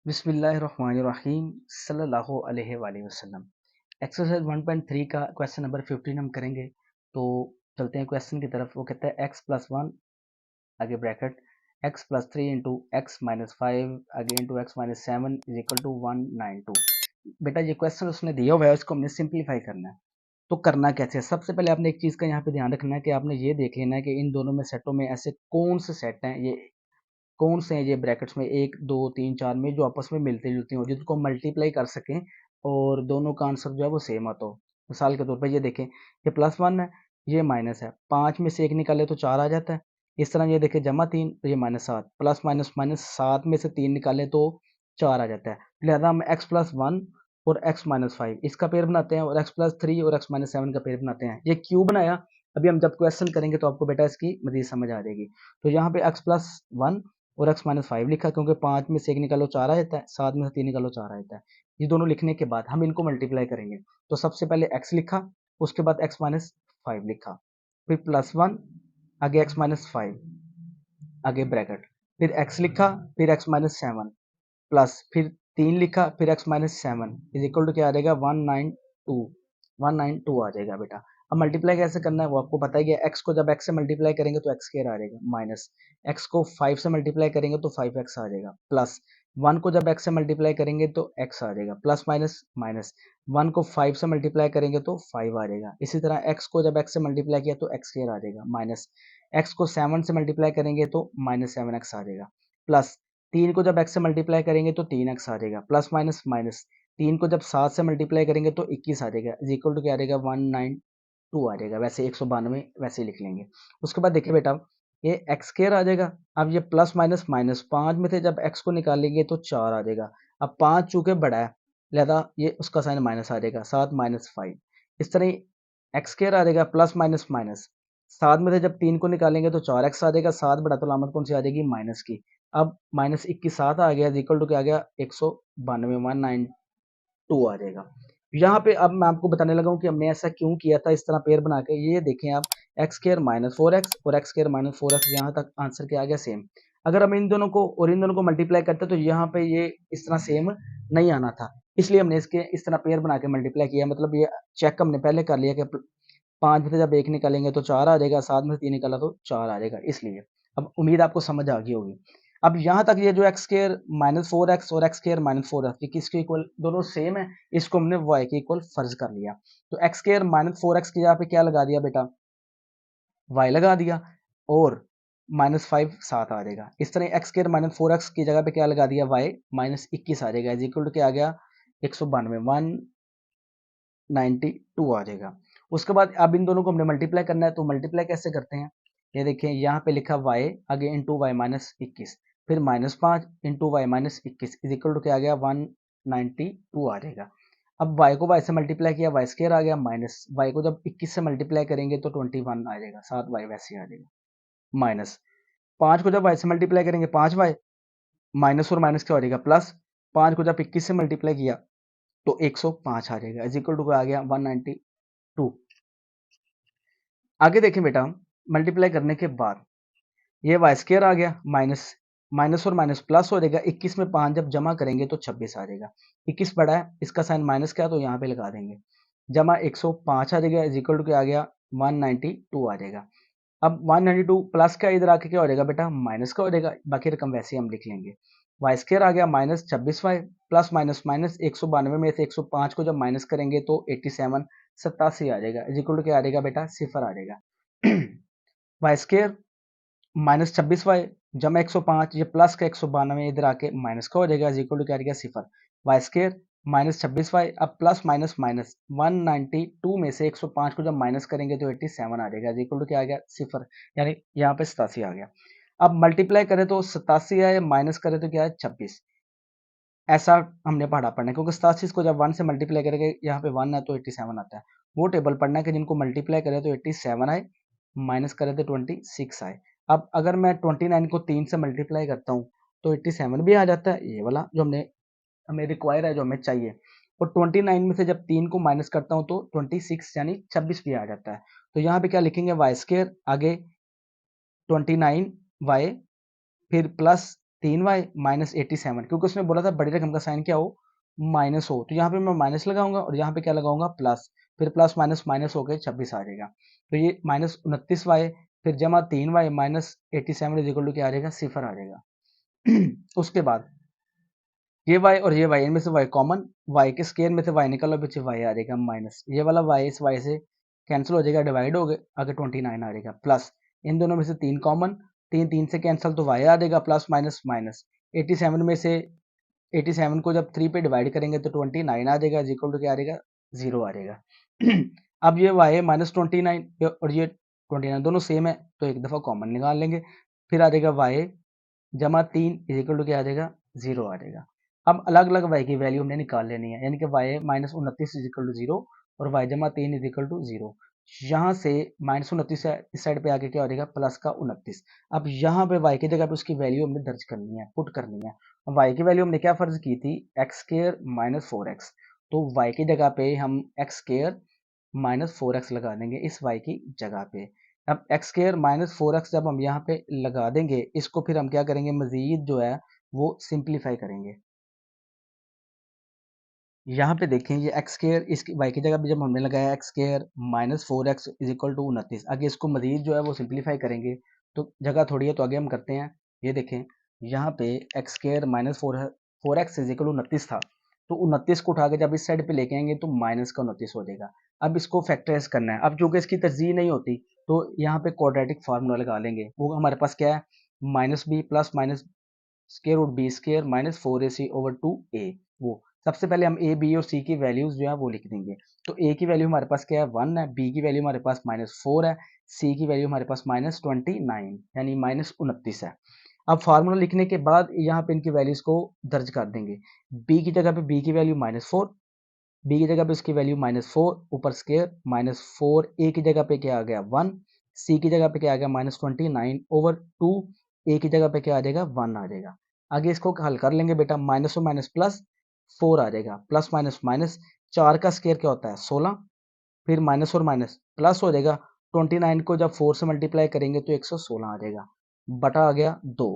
बिस्मिल्लाहिर्रहमानिर्रहीम सल्लल्लाहु अलैहि वसल्लम। एक्सरसाइज 1.3 का क्वेश्चन नंबर 15 हम करेंगे। तो चलते हैं क्वेश्चन की तरफ। वो कहता है x प्लस वन आगे bracket x plus three into X minus five आगे into X minus seven is equal to 192। बेटा ये क्वेश्चन उसने दिया हुआ है, उसको हमने सिंप्लीफाई करना है। तो करना कैसे है? सबसे पहले आपने एक चीज़ का यहाँ पे ध्यान रखना है कि आपने ये देख लेना है कि इन दोनों में सेटों में ऐसे कौन से सेट हैं, ये कौन से हैं ये ब्रैकेट्स में 1 2 3 4 में जो आपस में मिलते जुलते हो, जिनको मल्टीप्लाई कर सकें और दोनों का आंसर जो है वो सेम आता हो। मिसाल के तौर पर ये देखें, ये प्लस वन है, ये माइनस है, 5 में से 1 निकाले तो 4 आ जाता है। इस तरह ये देखें जमा 3 तो ये माइनस 7, प्लस माइनस माइनस 7 में से 3 निकाले तो 4 आ जाता है। लिहाजा हम एक्स प्लस वन और एक्स माइनस फाइव इसका पेयर बनाते हैं और एक्स प्लस थ्री और एक्स माइनस सेवन का पेयर बनाते हैं। ये क्यों बनाया? अभी हम जब क्वेश्चन करेंगे तो आपको बेटा इसकी मजीद समझ आ जाएगी। तो यहाँ पे एक्स प्लस वन और एक्स माइनस फाइव लिखा, क्योंकि 5 में से 1 निकालो 4 आ जाता है, 7 में से 3 निकालो 4 आ जाता है। ये दोनों लिखने के बाद हम इनको मल्टीप्लाई करेंगे। तो सबसे पहले x लिखा, उसके बाद x माइनस फाइव लिखा, फिर प्लस वन आगे x माइनस फाइव आगे ब्रैकेट, फिर x लिखा, फिर x माइनस सेवन प्लस फिर 3 लिखा, फिर x minus seven is equal to क्या आ जाएगा 192 आ जाएगा बेटा। अब मल्टीप्लाई कैसे करना है वो आपको पता ही है। x को जब x से मल्टीप्लाई करेंगे तो x स्क्वायर आ जाएगा, माइनस x को 5 से मल्टीप्लाई करेंगे तो 5x आ जाएगा, प्लस 1 को जब x से मल्टीप्लाई करेंगे तो x आ जाएगा, प्लस माइनस माइनस 1 को 5 से मल्टीप्लाई करेंगे तो 5 आ जाएगा। इसी तरह x को जब x से मल्टीप्लाई किया तो x स्क्वायर आ जाएगा, माइनस x को 7 से मल्टीप्लाई करेंगे तो माइनस 7x आ जाएगा, प्लस 3 को जब x से मल्टीप्लाई करेंगे तो 3x आ जाएगा, प्लस माइनस माइनस 3 को जब 7 से मल्टीप्लाई करेंगे तो 21 आ जाएगा, इज इक्वल टू क्या आ जाएगा 192 आ जाएगा। वैसे 192 वैसे लिख लेंगे। उसके बाद देखिए बेटा ये एक्स स्क्वायर आ जाएगा। अब ये प्लस माइनस माइनस 5 में से जब x को निकालेंगे तो 4 आ जाएगा। अब 5 चूंकि बड़ा है लिहाजा ये उसका साइन माइनस आ जाएगा, 7 माइनस 5। इस तरह एक्स स्क्वायर आ जाएगा प्लस माइनस माइनस 7 में से जब 3 को निकालेंगे तो 4x आ जाएगा, 7 बड़ा तो लामत कौन सी आ जाएगी माइनस की। अब माइनस 21 7 आ गया, इक्वल टू क्या आ गया 192 192 आ जाएगा। यहाँ पे अब मैं आपको बताने लगा हूँ कि हमने ऐसा क्यों किया था इस तरह पेयर बना के। ये देखें आप, X square minus four x और x square minus four X, यहाँ तक आंसर क्या आ गया सेम। अगर हम इन दोनों को और इन दोनों को मल्टीप्लाई करते तो यहाँ पे ये इस तरह सेम नहीं आना था, इसलिए हमने इसके इस तरह पेयर बना के मल्टीप्लाई किया। मतलब ये चेक हमने पहले कर लिया कि 5 में से जब 1 निकालेंगे तो 4 आ जाएगा, 7 में से 3 निकाला तो 4 आ जाएगा, इसलिए। अब उम्मीद आपको समझ आ गई होगी। अब यहाँ तक ये जो x square minus four x और x square minus four x, ये किसके इक्वल दोनों सेम है, इसको हमने वाई के इक्वल फर्ज कर लिया। तो x square minus four x की जगह पे क्या लगा दिया बेटा, वाई लगा दिया, और माइनस फाइव सात आ जाएगा। इस तरह x square minus four x की जगह पे क्या लगा दिया, वाई माइनस 21 आ जाएगा, इज इक्वल टू क्या आ गया 192 192 आ जाएगा। उसके बाद अब इन दोनों को हमने मल्टीप्लाई करना है, तो मल्टीप्लाई कैसे करते हैं, ये देखिए यहाँ पे लिखा y आगे इंटू वाई माइनस इक्कीस, फिर माइनस पाँच इंटू वाई माइनस इक्कीस इज इक्वल टू क्या आ गया 192 आ जाएगा। अब y को y से मल्टीप्लाई किया, वाई स्क्वायर आ गया, माइनस y को जब 21 से मल्टीप्लाई करेंगे तो 21 आ जाएगा, 7y वैसे आ जाएगा, माइनस 5 को जब y से मल्टीप्लाई करेंगे 5y, माइनस और माइनस क्या हो जाएगा प्लस, 5 को जब 21 से मल्टीप्लाई किया तो 105 आ जाएगा, इज इक्वल टू आ गया 192। आगे देखें बेटा, मल्टीप्लाई करने के बाद ये वाई स्क्वायर आ गया, माइनस माइनस और माइनस प्लस हो जाएगा, 21 में 5 जब जमा करेंगे तो 26 आ जाएगा। 21 बड़ा है, इसका साइन माइनस क्या, तो यहाँ पे लगा देंगे, जमा 105 आ जाएगा, इज इक्वल टू क्या आ गया 192 आ जाएगा। अब 192 प्लस का इधर आके क्या हो जाएगा बेटा, माइनस का हो जाएगा, बाकी रकम वैसे ही हम लिख लेंगे। वाई स्क्वायर आ गया minus 26y plus minus minus 192 में से 105 को जब माइनस करेंगे तो 87 87 आ जाएगा, इज इक्वल टू क्या आ जाएगा बेटा, सिफर आ जाएगा। वाई स्क्वायर माइनस 26y जमा 105, ये प्लस का 192 इधर आके माइनस का हो जाएगा, इज इक्वल टू क्या आ जाएगा सिफर। वाई स्क्वायर माइनस 26y, अब प्लस माइनस माइनस 192 में से 105 को जब माइनस करेंगे तो 87 आ जाएगा, इज इक्वल टू क्या आ गया सिफर, यानी यहाँ पे 87 आ गया। अब मल्टीप्लाई करें तो 87 आए, माइनस करें तो क्या है 26, ऐसा हमने पढ़ा पढ़ना है, क्योंकि 87 को जब 1 से मल्टीप्लाई करेंगे यहाँ पे 1 है तो 87 आता है। वो टेबल पढ़ना है कि जिनको मल्टीप्लाई करें तो 87 आए, माइनस करें तो 26 आए। अब अगर मैं 29 को 3 से मल्टीप्लाई करता हूँ तो 87 भी आ जाता है, ये वाला जो हमें रिक्वायर है, जो हमें चाहिए। और 29 में से जब 3 को माइनस करता हूँ तो 26 यानी 26 भी आ जाता है। तो यहाँ पे क्या लिखेंगे, वाई स्क्वायर आगे 29y फिर प्लस 3y माइनस 87, क्योंकि उसने बोला था बड़ी रकम का साइन क्या हो, माइनस हो, तो यहाँ पे मैं माइनस लगाऊंगा और यहाँ पे क्या लगाऊंगा, प्लस, फिर प्लस माइनस माइनस होकर 26 आ जाएगा। तो ये माइनस 29y फिर जमा 3y minus 87 is equal to क्या आ जाएगा, सिफर आ जाएगा। उसके बाद ये y और ये y, इनमें से y कॉमन, y के स्केयर में से y निकला, पीछे y आ जाएगा माइनस, ये वाला y इस y से कैंसिल हो जाएगा, डिवाइड हो गए, आगे 29 आ जाएगा, प्लस इन दोनों में से 3 कॉमन, 3 3 से कैंसिल तो y आ जाएगा, प्लस माइनस माइनस 87 में से 87 को जब 3 पे डिवाइड करेंगे तो 29 आ जाएगा, इक्वल टू क्या आ जाएगा, 0 आ जाएगा। अब ये y माइनस 29 और ये 29 दोनों सेम है, तो एक दफ़ा कॉमन निकाल लेंगे, फिर आ जाएगा y जमा 3 इज इक्वल टू क्या आ जाएगा, 0 आ जाएगा। अब अलग अलग y की वैल्यू हमने निकाल लेनी है, यानी कि y minus 29 is equal to 0 और y जमा 3 इज इक्वल टू 0। यहाँ से माइनस 29 इस साइड पे आके क्या हो जाएगा, प्लस का 29। अब यहाँ पे y की जगह पे उसकी वैल्यू हमने दर्ज करनी है, पुट करनी है। y की वैल्यू हमने क्या फर्ज की थी, एक्स स्क्वायर माइनस 4x, तो y की जगह पे हम एक्स स्क्वायर माइनस 4x लगा देंगे इस y की जगह पे। अब एक्स स्क्वायर माइनस 4x जब हम यहाँ पे लगा देंगे, इसको फिर हम क्या करेंगे, मजीद जो है वो सिंप्लीफाई करेंगे। यहाँ पे देखें, ये एक्स स्क्वायर इसकी y की जगह पे जब हमने लगाया x square minus 4x is equal to 29, आगे इसको मजीद जो है वो सिंप्लीफाई करेंगे, तो जगह थोड़ी है तो आगे हम करते हैं। ये देखें, यहाँ पे x square minus 4x is equal to 29 था, तो 29 को उठा के जब इस साइड पे लेके आएंगे तो माइनस का 29 हो जाएगा। अब इसको फैक्टराइज करना है, अब चूंकि इसकी तरजीह नहीं होती तो यहाँ पे क्वाड्रेटिक फार्मूला लगा लेंगे, वो हमारे पास क्या है, minus b plus minus square root b square minus 4ac over 2a। वो सबसे पहले हम ए बी और सी की वैल्यूज जो है वो लिख देंगे। तो ए की वैल्यू हमारे पास क्या है, 1 है, बी की वैल्यू हमारे पास माइनस 4 है, सी की वैल्यू हमारे पास माइनस 29 यानी माइनस 29 है। अब फार्मूला लिखने के बाद यहाँ पे इनकी वैल्यूज को दर्ज कर देंगे। बी की जगह पे बी की वैल्यू माइनस 4, बी की जगह पे उसकी वैल्यू माइनस 4 ऊपर स्क्वायर माइनस 4, ए की जगह पे क्या आ गया 1, सी की जगह पे क्या आ गया माइनस 29 ओवर 2, ए की जगह पे क्या आ जाएगा 1 आ जाएगा। आगे इसको हल कर लेंगे बेटा, माइनस और माइनस प्लस 4 आ जाएगा, प्लस माइनस माइनस 4 का स्क्वायर क्या होता है 16, फिर माइनस और माइनस प्लस हो जाएगा, 29 को जब 4 से मल्टीप्लाई करेंगे तो 116 आ जाएगा, बटा आ गया 2।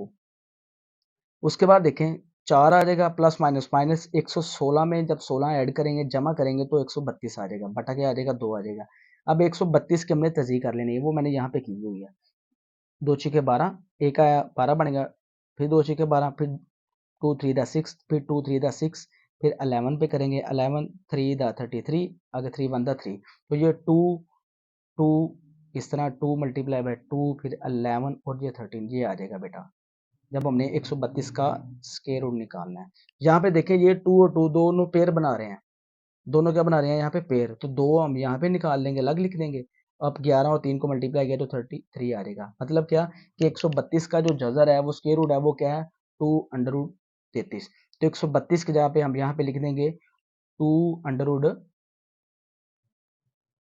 उसके बाद देखें 4 आ जाएगा, प्लस माइनस माइनस 116 में जब 16 ऐड करेंगे जमा करेंगे तो 132 आ जाएगा, बटा क्या आ जाएगा 2 आ जाएगा। अब 132 की हमने तज़ीह कर लेनी है, वो मैंने यहाँ पे की हुई है। 2 छीके 12, एक आया 12 बनेगा, फिर 2 छीके 12, फिर 2 3 दा 6, फिर 2 3 दा 6, फिर 11 पे करेंगे, 11 3 दा 33, आगे 3 1 दा 3, तो ये 2 2 इस तरह 2 मल्टीप्लाई बाय 2 फिर 11 और ये 13 ये आ जाएगा बेटा, जब हमने 132 का स्क्वायर रूट निकालना है। यहाँ पे देखें ये 2 और 2 दोनों पेयर बना रहे हैं, दोनों क्या बना रहे हैं यहाँ पे पेयर, तो 2 हम यहाँ पे निकाल लेंगे, अलग लिख देंगे। अब 11 और 3 को मल्टीप्लाई किया तो 33 आ जाएगा, मतलब क्या कि 132 का जो जजर है वो स्क्वायर रूट है वो क्या है 2 अंडर रूट 33, तो 132 की जगह पे हम यहाँ पे लिख देंगे 2 अंडर रूट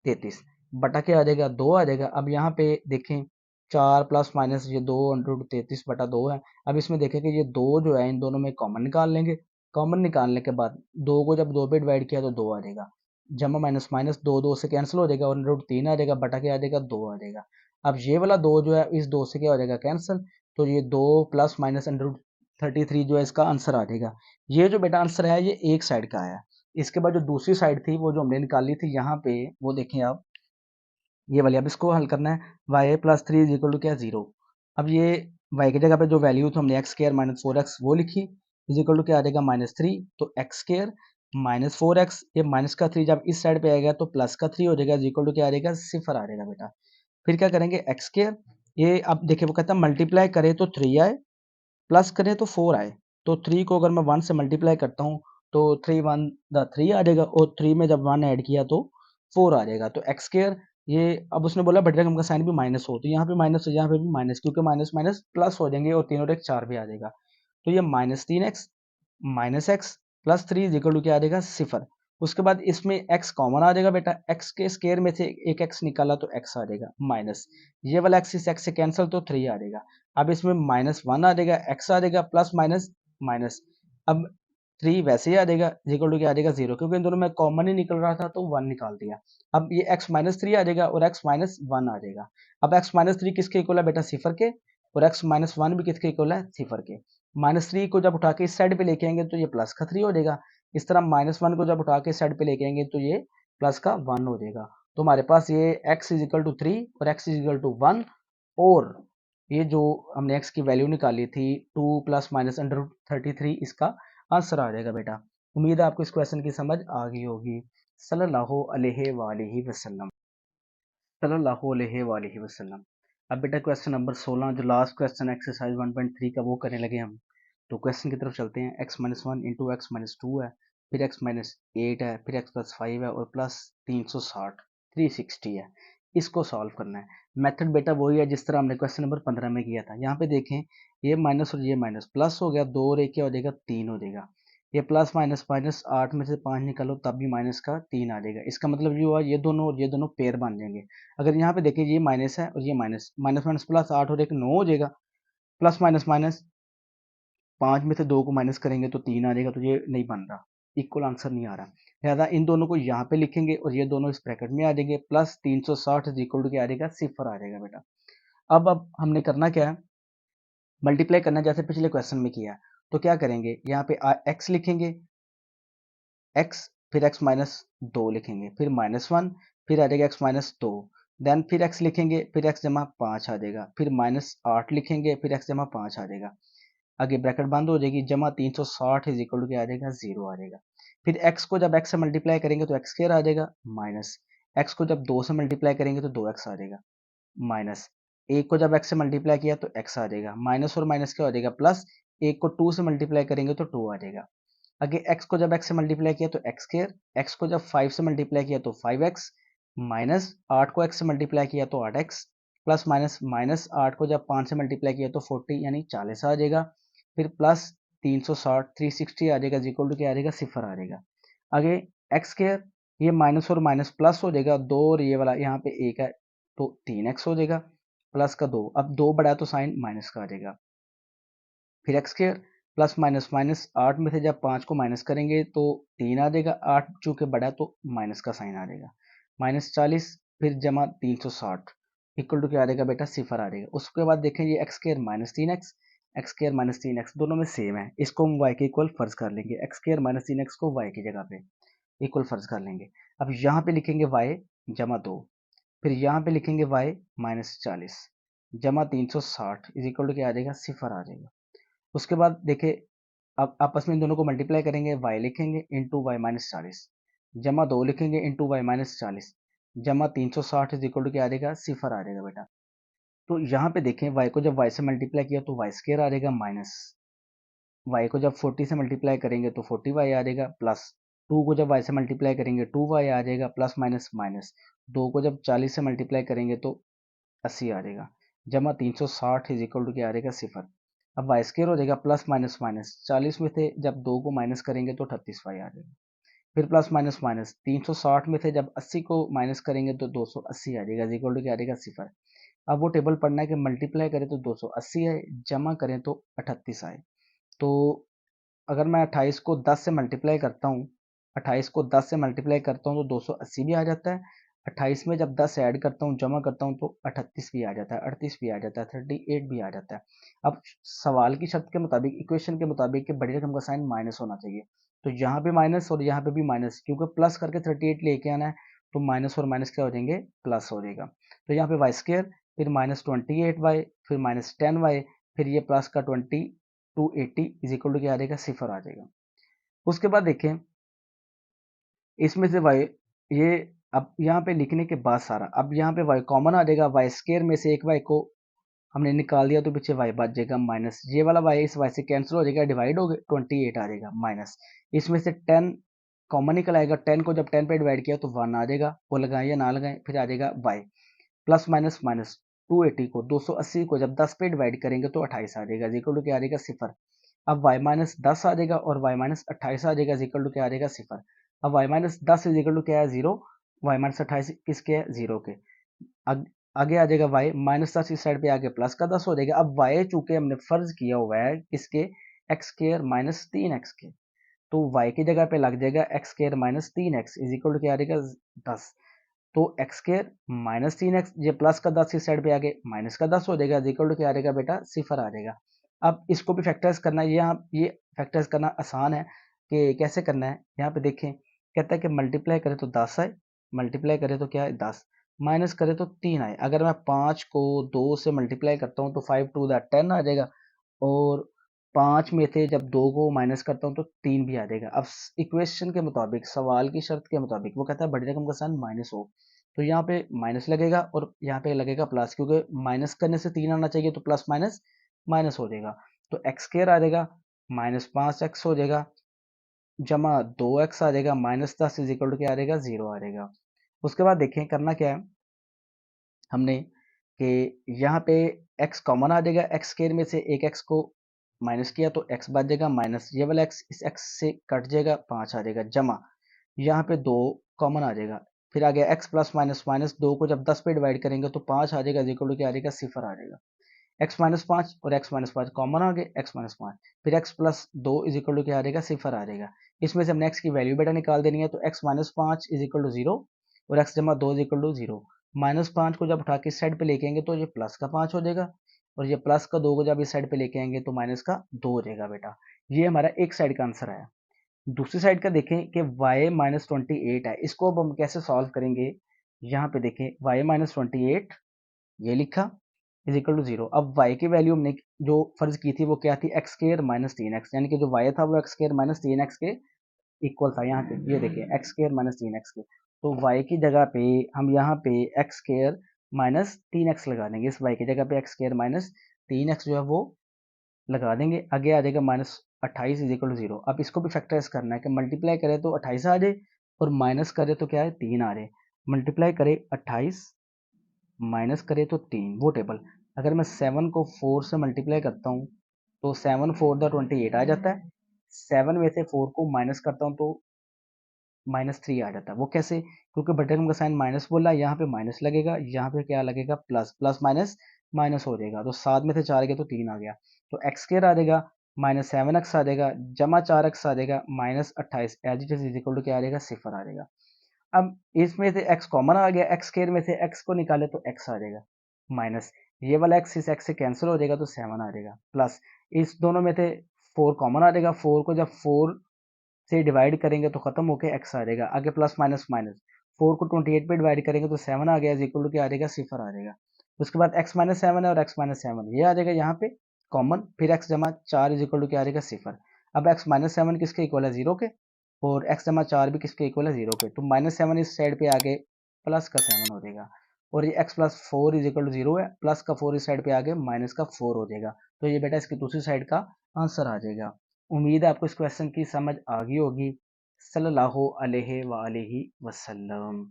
33 बटा क्या आ जाएगा 2 आ जाएगा। अब यहाँ पे देखें 4 प्लस माइनस ये 2 अंडर रूट 33 बटा 2 है। अब इसमें देखें कि ये 2 जो है इन दोनों में कॉमन निकाल लेंगे, कॉमन निकालने के बाद 2 को जब 2 पे डिवाइड किया तो 2 आ जाएगा, जमा माइनस माइनस 2 2 से कैंसिल हो जाएगा और अंडर रूट 3 आ जाएगा, बटा क्या आ जाएगा 2 आ जाएगा। अब ये वाला 2 जो है इस 2 से क्या हो जाएगा कैंसिल, तो ये 2 प्लस माइनस अंडर रूट 33 जो है इसका आंसर आ जाएगा। ये जो बेटा आंसर है ये एक साइड का आया। इसके बाद जो दूसरी साइड थी वो जो हमने निकाली थी यहाँ पे वो देखें आप, ये वाली, अब इसको हल करना है, y plus 3 is equal to क्या 0। अब ये y की जगह पे जो वैल्यू थी हमने एक्स स्क्र माइनस 4x वो लिखी, इज इक्वल टू क्या आ जाएगा माइनस 3, तो एक्स स्क्र माइनस 4x, ये माइनस का 3 जब इस साइड पे आएगा तो प्लस का 3 हो जाएगा, इज इक्वल टू क्या आ जाएगा सिफर आ जाएगा बेटा। फिर क्या करेंगे एक्स स्क्र, ये अब देखिए वो कहता है मल्टीप्लाई करे तो 3 आए, प्लस करें तो 4 आए, तो 3 को अगर मैं 1 से मल्टीप्लाई करता हूँ तो 3 1 द 3 आ जाएगा, और 3 में जब 1 ऐड किया तो 4 आ जाएगा, तो एक्स स्क्वायर ये, अब उसने बोला बड़ी रकम का साइन भी माइनस हो, तो यहाँ पे माइनस हो यहाँ पे भी माइनस, क्योंकि माइनस माइनस प्लस हो जाएंगे और 3 और 1 4 भी आ जाएगा, तो ये minus 3x minus x plus 3 is equal to क्या आ जाएगा सिफर। उसके बाद इसमें x कॉमन आ जाएगा बेटा, x के स्क्वायर में से एक x निकाला तो x आ जाएगा माइनस, ये वाला x इस x से कैंसिल तो 3 आ जाएगा। अब इसमें माइनस 1 आ जाएगा, x आ जाएगा प्लस माइनस माइनस, अब 3 वैसे ही आ जाएगा इक्वल टू क्या आ जाएगा 0, क्योंकि इन दोनों में कॉमन ही निकल रहा था तो 1 निकाल दिया। अब ये x माइनस 3 आ जाएगा और x माइनस 1 आ जाएगा। अब x माइनस 3 किसके इक्वल है बेटा सिफर के, और x माइनस 1 भी किसके इक्वल है सिफर के। -3 को जब उठा के इस साइड पे लेके आएंगे तो ये प्लस का 3 हो जाएगा। इस तरह -1 को जब उठा के इस साइड पे लेके आएंगे तो ये प्लस का 1 हो जाएगा। तो हमारे पास ये x इज इक्वल टू 3 और x इज इक्वल टू 1, और ये जो हमने x की वैल्यू निकाली थी 2 + -√33, इसका आंसर आ जाएगा बेटा। उम्मीद है आपको इस क्वेश्चन की समझ आ गई होगी। सल्लल्लाहु अलैहि वसल्लम, सल्लल्लाहु अलैहि वसल्लम। अब बेटा क्वेश्चन नंबर 16 जो लास्ट क्वेश्चन एक्सरसाइज 1.3 का वो करने लगे हम। तो क्वेश्चन की तरफ चलते हैं। x-1 इंटू x-2 है, फिर x-8 है, फिर x+5 है और प्लस 360 360 है। इसको सॉल्व करना है। मेथड बेटा वही है जिस तरह हमने क्वेश्चन नंबर 15 में किया था। यहाँ पे देखें, ये माइनस और ये माइनस, प्लस हो गया 2 और 1 क्या हो जाएगा 3 हो जाएगा। ये प्लस माइनस माइनस 8 में से 5 निकालो तब भी माइनस का 3 आ जाएगा। इसका मतलब ये हुआ ये दोनों और ये दोनों पेयर बन जाएंगे। अगर यहाँ पे देखिए ये माइनस है और ये माइनस, माइनस माइनस प्लस 8 और 1 9 हो जाएगा। प्लस माइनस माइनस 5 में से 2 को माइनस करेंगे तो 3 आ जाएगा, तो ये नहीं बन रहा, इक्वल आंसर नहीं आ रहा। लिहाजा इन दोनों को यहाँ पे लिखेंगे और ये दोनों इस ब्रैकेट में आ जाएंगे। प्लस 360 इज इक्वल टू क्या आ जाएगा, सिफर आ जाएगा बेटा। अब हमने करना क्या है, मल्टीप्लाई करना जैसे पिछले क्वेश्चन में किया। तो क्या करेंगे, यहाँ पे एक्स लिखेंगे, एक्स फिर एक्स माइनस 2 लिखेंगे, फिर -1, फिर आ जाएगा एक्स माइनस 2, देन फिर एक्स लिखेंगे, फिर एक्स जमा 5 आ जाएगा, फिर -8 लिखेंगे, फिर एक्स जमा 5 आ जाएगा। आगे ब्रैकेट बंद हो जाएगी, जमा 360 इज इक्वल टू क्या आ जाएगा 0 आ जाएगा। फिर एक्स को जब एक्स से मल्टीप्लाई करेंगे तो एक्स स्क्वायर आ जाएगा, माइनस एक्स को जब 2 से मल्टीप्लाई करेंगे तो 2x आ जाएगा, माइनस एक को जब एक्स से मल्टीप्लाई किया तो एक्स आ जाएगा, माइनस और माइनस क्या हो जाएगा प्लस, एक को 2 से मल्टीप्लाई करेंगे तो 2 आ जाएगा। आगे x को जब x से मल्टीप्लाई किया तो एक्स स्क्वायर, x को जब 5 से मल्टीप्लाई किया तो 5x, माइनस 8 को x से मल्टीप्लाई किया तो 8x, प्लस माइनस माइनस 8 को जब 5 से मल्टीप्लाई किया तो 40 यानी 40 आ जाएगा। फिर प्लस 360 360 आ जाएगा, इक्वल टू क्या आ जाएगा, सिफर आ जाएगा। आगे एक्स स्क्वायर, ये माइनस और माइनस प्लस हो जाएगा, 2 और ये वाला यहाँ पे 1 है तो 3x हो जाएगा, प्लस का 2, अब 2 बड़ा है तो साइन माइनस का आ जाएगा। फिर x square plus minus minus 8 में से जब 5 को माइनस करेंगे तो 3 आ जाएगा, 8 चूंकि बड़ा है तो माइनस का साइन आ जाएगा, -40 फिर जमा 360 इक्वल टू क्या आ जाएगा बेटा, सिफर आ जाएगा। उसके बाद देखें ये x square -3x, x square -3x दोनों में सेम है, इसको हम y के इक्वल फर्ज कर लेंगे, एक्स स्क्वायर -3x को y की जगह पे इक्वल फर्ज कर लेंगे। अब यहाँ पे लिखेंगे y जमा 2, फिर यहाँ पे लिखेंगे y -40 जमा 360 इज इक्वल टू क्या आ जाएगा, सिफर आ जाएगा। उसके बाद देखिए, अब आपस में इन दोनों को मल्टीप्लाई करेंगे, y लिखेंगे इंटू वाई -40 जमा 2 लिखेंगे इंटू वाई -40 जमा 360 इज इक्वल टू क्या आ जाएगा, सिफर आ जाएगा बेटा। तो यहाँ पे देखें y को जब y से मल्टीप्लाई किया तो वाई स्क्वायर आ जाएगा, माइनस y को जब 40 से मल्टीप्लाई करेंगे तो 40y आ जाएगा, प्लस 2 को जब y से मल्टीप्लाई करेंगे 2y आ जाएगा, प्लस माइनस माइनस 2 को जब 40 से मल्टीप्लाई करेंगे तो 80 आ जाएगा, जमा 360 इज इक्वल टू क्या आ जाएगा, सिफर। अब वाई स्क्वायर हो जाएगा, प्लस माइनस माइनस 40 में से जब 2 को माइनस करेंगे तो 38y आ जाएगा, फिर प्लस माइनस माइनस 360 में से जब 80 को माइनस करेंगे तो 280 आ जाएगा, इक्वल टू क्या आ जाएगा, सिफर। अब वो टेबल पढ़ना है कि मल्टीप्लाई करें तो 280 आए, जमा करें तो 38 आए। तो अगर मैं 28 को 10 से मल्टीप्लाई करता हूँ, 28 को 10 से मल्टीप्लाई करता हूँ तो 280 भी आ जाता है, 28 में जब 10 ऐड करता हूँ जमा करता हूँ तो 38 भी आ जाता है, 38 भी आ जाता है, 38 भी आ जाता है। अब सवाल की शर्त के मुताबिक, इक्वेशन के मुताबिक कि बड़ी रकम का साइन माइनस होना चाहिए, तो यहाँ पे माइनस और यहाँ पे भी माइनस, क्योंकि प्लस करके 38 लेके आना है तो माइनस और माइनस क्या हो जाएंगे, प्लस हो जाएगा। तो यहाँ पे वाई स्क्र फिर -28y फिर -10y फिर ये प्लस का 280 इज इक्वल टू क्या आ जाएगा, सिफर आ जाएगा। उसके बाद देखें इसमें से y, ये अब यहाँ पे लिखने के बाद सारा, अब यहाँ पे y कॉमन आ जाएगा, वाई स्क्र में से एक y को हमने निकाल दिया तो पीछे y बच जाएगा, माइनस ये वाला y इस y से कैंसिल हो जाएगा, डिवाइड हो गया 28 आ जाएगा, माइनस इसमें से 10 कॉमन निकल आएगा, 10 को जब 10 पे डिवाइड किया तो 1 आ जाएगा, वो लगाएं या ना लगाएं, फिर आ जाएगा y प्लस माइनस माइनस 280 को 280 को जब 10 पे डिवाइड करेंगे तो 28 आ जाएगा, इक्वल टू क्या आ जाएगा, सिफर। अब y माइनस 10 आ जाएगा और y माइनस 28 आ जाएगा, इक्वल टू क्या आ जाएगा, सिफर। अब y minus 10 is equal to क्या है, 0, y माइनस 28 किसके है, 0 के। आगे आ जाएगा y माइनस 10 इस साइड पे आगे प्लस का 10 हो जाएगा। अब y चूंकि हमने फर्ज किया हुआ है किसके, एक्स स्क्र माइनस 3x के, तो y की जगह पे लग जाएगा x square minus 3x is equal to क्या आ जाएगा, 10। तो एक्स स्क्र माइनस 3x, ये प्लस का 10 इस साइड पे आगे माइनस का 10 हो जाएगा, इक्वल टू क्या आ जाएगा बेटा, सिफर आ जाएगा। अब इसको भी फैक्टराइज करना है, यहाँ ये फैक्टराइज करना आसान है कि कैसे करना है। यहाँ पे देखें, कहता है कि मल्टीप्लाई करें तो 10 आए, मल्टीप्लाई करें तो क्या है 10, माइनस करें तो 3 आए। अगर मैं 5 को 2 से मल्टीप्लाई करता हूँ तो 5 टू द 10 आ जाएगा, और 5 में से जब 2 को माइनस करता हूँ तो 3 भी आ जाएगा। अब इक्वेशन के मुताबिक, सवाल की शर्त के मुताबिक वो कहता है बड़ी रकम का साइन माइनस हो, तो यहाँ पे माइनस लगेगा और यहाँ पे लगेगा प्लस, क्योंकि माइनस करने से 3 आना चाहिए, तो प्लस माइनस माइनस हो जाएगा। तो एक्स स्क्वायर आ जाएगा, माइनस 5x हो जाएगा, जमा 2x आ जाएगा, माइनस 10 इज इक्वल टू क्या आ जाएगा 0 आ जाएगा। उसके बाद देखें करना क्या है हमने, कि यहाँ पे x कॉमन आ जाएगा, एक्स स्क्वायर में से एक x को माइनस किया तो x बच जाएगा, माइनस ये वाला x इस x से कट जाएगा, 5 आ जाएगा, जमा यहाँ पे 2 कॉमन आ जाएगा, फिर आ गया x प्लस माइनस माइनस 2 को जब 10 पे डिवाइड करेंगे तो 5 आ जाएगा, इक्वल टू क्या आ जाएगा 0 आ जाएगा। x माइनस 5 और x माइनस 5 कॉमन आ गए, x माइनस 5, फिर x plus 2 is equal to क्या आ जाएगा 0 आ जाएगा। इसमें से हमने x की वैल्यू बेटा निकाल देनी है, तो x minus 5 is equal to 0 और x जमा 2 इज इक्वल टू 0। माइनस 5 को जब उठा के इस साइड पे लेके आएंगे तो ये प्लस का 5 हो जाएगा, और ये प्लस का 2 को जब इस साइड पे लेके आएंगे तो माइनस का 2 हो जाएगा बेटा। ये हमारा एक साइड का आंसर आया। दूसरी साइड का देखें कि y माइनस 28 है, इसको अब हम कैसे सॉल्व करेंगे। यहाँ पे देखें y माइनस 28 ये लिखा इज इक्वल टू 0। अब y की वैल्यू हमने जो फर्ज की थी वो क्या थी, एक्स स्क्र माइनस 3x, यानी कि जो y था वो एक्स स्क्र माइनस 3x के इक्वल था। यहाँ पे ये देखिए एक्स स्क्र माइनस 3x के, तो y की जगह पे हम यहाँ पे एक्स स्क्र माइनस 3x लगा देंगे, इस y की जगह पे एक्स स्क्र माइनस 3x जो है वो लगा देंगे, आगे आ जाएगा माइनस 28 इज इक्वल टू 0। अब इसको भी फैक्टराइज करना है कि मल्टीप्लाई करें तो 28 आ जाए और माइनस करें तो क्या है 3 आ जाए। मल्टीप्लाई करें 28 माइनस करें तो 3, वो टेबल। अगर मैं 7 को 4 से मल्टीप्लाई करता हूँ तो 7 4 द 28 आ जाता है, 7 में से 4 को माइनस करता हूँ तो -3 आ जाता है। वो कैसे, क्योंकि बटन का साइन माइनस बोला, यहाँ पे माइनस लगेगा, यहाँ पे क्या लगेगा प्लस, प्लस माइनस माइनस हो जाएगा, तो 7 में से 4 गया तो 3 आ गया, तो एक्स स्क्वायर आ जाएगा, -7x आ जाएगा, जमा 4x आ जाएगा, -28 as it is equal to क्या आ जाएगा 0 आ जाएगा। अब इसमें से x कॉमन आ गया, एक्स स्क्वायर में से x को निकाले तो x आ जाएगा, माइनस ये वाला x इस x से कैंसिल हो जाएगा तो 7 आ जाएगा, प्लस इस दोनों में से 4 कॉमन आ जाएगा, 4 को जब 4 से डिवाइड करेंगे तो खत्म होकर x आ जाएगा, आगे प्लस माइनस माइनस 4 को 28 पे डिवाइड करेंगे तो 7 आ गया, इक्वल टू क्या आ जाएगा 0 आ जाएगा। उसके बाद x माइनस 7 है और x माइनस 7 ये आ जाएगा यहाँ पे कॉमन, फिर x जमा 4 इज इक्वल टू क्या आ जाएगा 0। अब x माइनस 7 किसके इक्वल है 0 के, और x जमा 4 भी किसके इक्वल है 0 के, तो -7 इस साइड पे आगे प्लस का 7 हो जाएगा, और ये x plus 4 is equal to 0 है, प्लस का 4 इस साइड पे आगे माइनस का 4 हो जाएगा, तो ये बेटा इसकी दूसरी साइड का आंसर आ जाएगा। उम्मीद है आपको इस क्वेश्चन की समझ आ गई होगी। सल्लल्लाहु अलैहि वसल्लम।